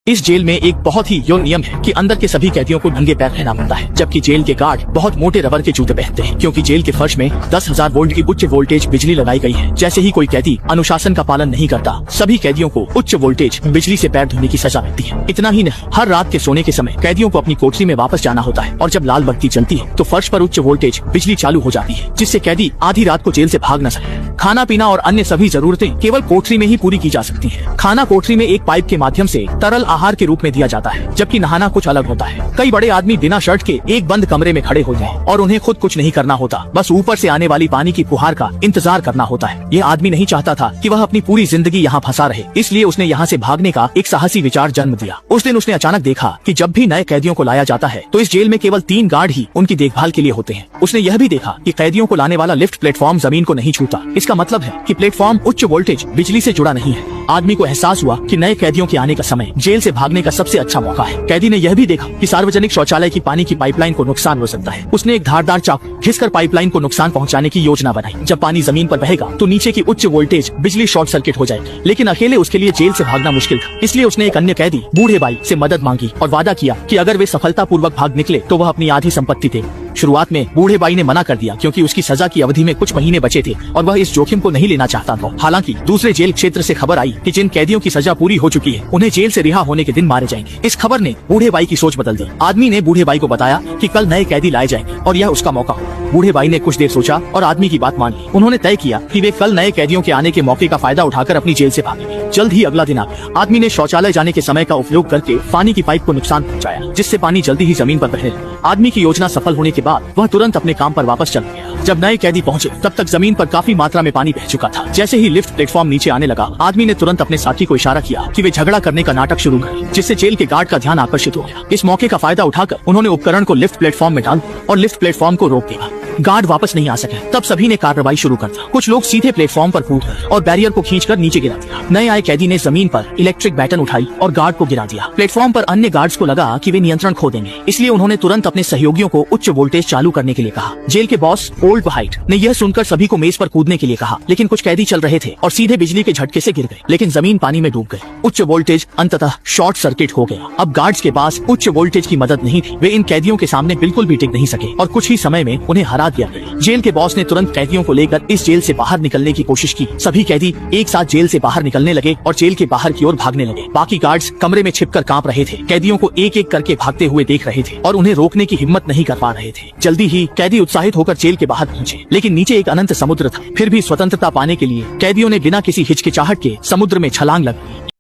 इस जेल में एक बहुत ही यौन नियम है कि अंदर के सभी कैदियों को नंगे पैर रहना पड़ता है, जबकि जेल के गार्ड बहुत मोटे रबर के जूते पहनते हैं, क्योंकि जेल के फर्श में 10,000 वोल्ट की उच्च वोल्टेज बिजली लगाई गई है। जैसे ही कोई कैदी अनुशासन का पालन नहीं करता, सभी कैदियों को उच्च वोल्टेज बिजली से पैर धोने की सजा मिलती है। इतना ही नहीं, हर रात के सोने के समय कैदियों को अपनी कोठरी में वापस जाना होता है, और जब लाल बत्ती जलती है तो फर्श पर उच्च वोल्टेज बिजली चालू हो जाती है, जिससे कैदी आधी रात को जेल से भाग न सके। खाना पीना और अन्य सभी जरूरतें केवल कोठरी में ही पूरी की जा सकती हैं। खाना कोठरी में एक पाइप के माध्यम से तरल आहार के रूप में दिया जाता है, जबकि नहाना कुछ अलग होता है। कई बड़े आदमी बिना शर्ट के एक बंद कमरे में खड़े होते हैं और उन्हें खुद कुछ नहीं करना होता, बस ऊपर से आने वाली पानी की फुहार का इंतजार करना होता है। ये आदमी नहीं चाहता था कि वह अपनी पूरी जिंदगी यहाँ फंसा रहे, इसलिए उसने यहाँ से भागने का एक साहसी विचार जन्म दिया। उस दिन उसने अचानक देखा कि जब भी नए कैदियों को लाया जाता है तो इस जेल में केवल 3 गार्ड ही उनकी देखभाल के लिए होते हैं। उसने यह भी देखा कि कैदियों को लाने वाला लिफ्ट प्लेटफॉर्म जमीन को नहीं छूता। इसका मतलब है कि प्लेटफॉर्म उच्च वोल्टेज बिजली से जुड़ा नहीं है। आदमी को एहसास हुआ कि नए कैदियों के आने का समय जेल से भागने का सबसे अच्छा मौका है। कैदी ने यह भी देखा कि सार्वजनिक शौचालय की पानी की पाइपलाइन को नुकसान हो सकता है। उसने एक धारदार चाकू घिसकर पाइपलाइन को नुकसान पहुंचाने की योजना बनाई। जब पानी जमीन पर बहेगा तो नीचे की उच्च वोल्टेज बिजली शॉर्ट सर्किट हो जाएगी, लेकिन अकेले उसके लिए जेल से भागना मुश्किल था। इसलिए उसने एक अन्य कैदी बूढ़े बाई से मदद मांगी और वादा किया कि अगर वे सफलतापूर्वक भाग निकले तो वह अपनी आधी संपत्ति दे। शुरुआत में बूढ़े बाई ने मना कर दिया, क्योंकि उसकी सजा की अवधि में कुछ महीने बचे थे और वह इस जोखिम को नहीं लेना चाहता था। हालांकि दूसरे जेल क्षेत्र से खबर आई कि जिन कैदियों की सजा पूरी हो चुकी है उन्हें जेल से रिहा होने के दिन मारे जाएंगे। इस खबर ने बूढ़े बाई की सोच बदल दी। आदमी ने बूढ़े बाई को बताया कि कल नए कैदी लाए जाएंगे और यह उसका मौका हो। बूढ़े बाई ने कुछ देर सोचा और आदमी की बात मान ली। उन्होंने तय किया कि वे कल नए कैदियों के आने के मौके का फायदा उठाकर अपनी जेल से भागेंगे। जल्द ही अगला दिन आ गया। आदमी ने शौचालय जाने के समय का उपयोग करके पानी की पाइप को नुकसान पहुंचाया, जिससे पानी जल्दी ही जमीन पर बहे। आदमी की योजना सफल होने के बाद वह तुरंत अपने काम पर वापस चल गया। जब नए कैदी पहुंचे तब तक जमीन पर काफी मात्रा में पानी बह चुका था। जैसे ही लिफ्ट प्लेटफॉर्म नीचे आने लगा, आदमी ने तुरंत अपने साथी को इशारा किया कि वे झगड़ा करने का नाटक शुरू करें, जिससे जेल के गार्ड का ध्यान आकर्षित हो गया। इस मौके का फायदा उठाकर उन्होंने उपकरण को लिफ्ट प्लेटफॉर्म में डाल और लिफ्ट प्लेटफॉर्म को रोक दिया। गार्ड वापस नहीं आ सके। तब सभी ने कार्रवाई शुरू कर दी। कुछ लोग सीधे प्लेटफॉर्म पर कूद गए और बैरियर को खींचकर नीचे गिरा दिया। नए आए कैदी ने जमीन पर इलेक्ट्रिक बैटन उठाई और गार्ड को गिरा दिया। प्लेटफॉर्म पर अन्य गार्ड्स को लगा कि वे नियंत्रण खो देंगे, इसलिए उन्होंने तुरंत अपने सहयोगियों को उच्च वोल्टेज चालू करने के लिए कहा। जेल के बॉस ओल्ड हाइट ने यह सुनकर सभी को मेज पर कूदने के लिए कहा, लेकिन कुछ कैदी चल रहे थे और सीधे बिजली के झटके से गिर गए, लेकिन जमीन पानी में डूब गई। उच्च वोल्टेज अंततः शॉर्ट सर्किट हो गया। अब गार्ड्स के पास उच्च वोल्टेज की मदद नहीं थी। वे इन कैदियों के सामने बिल्कुल भी टिक नहीं सके और कुछ ही समय में उन्हें हरा दिया गया। जेल के बॉस ने तुरंत कैदियों को लेकर इस जेल से बाहर निकलने की कोशिश की। सभी कैदी एक साथ जेल से बाहर निकलने लगे और जेल के बाहर की ओर भागने लगे। बाकी गार्ड्स कमरे में छिपकर कांप रहे थे, कैदियों को एक एक करके भागते हुए देख रहे थे और उन्हें रोकने की हिम्मत नहीं कर पा रहे थे। जल्दी ही कैदी उत्साहित होकर जेल के बाहर पहुंचे, लेकिन नीचे एक अनंत समुद्र था। फिर भी स्वतंत्रता पाने के लिए कैदियों ने बिना किसी हिचकिचाहट के समुद्र में छलांग लगाई।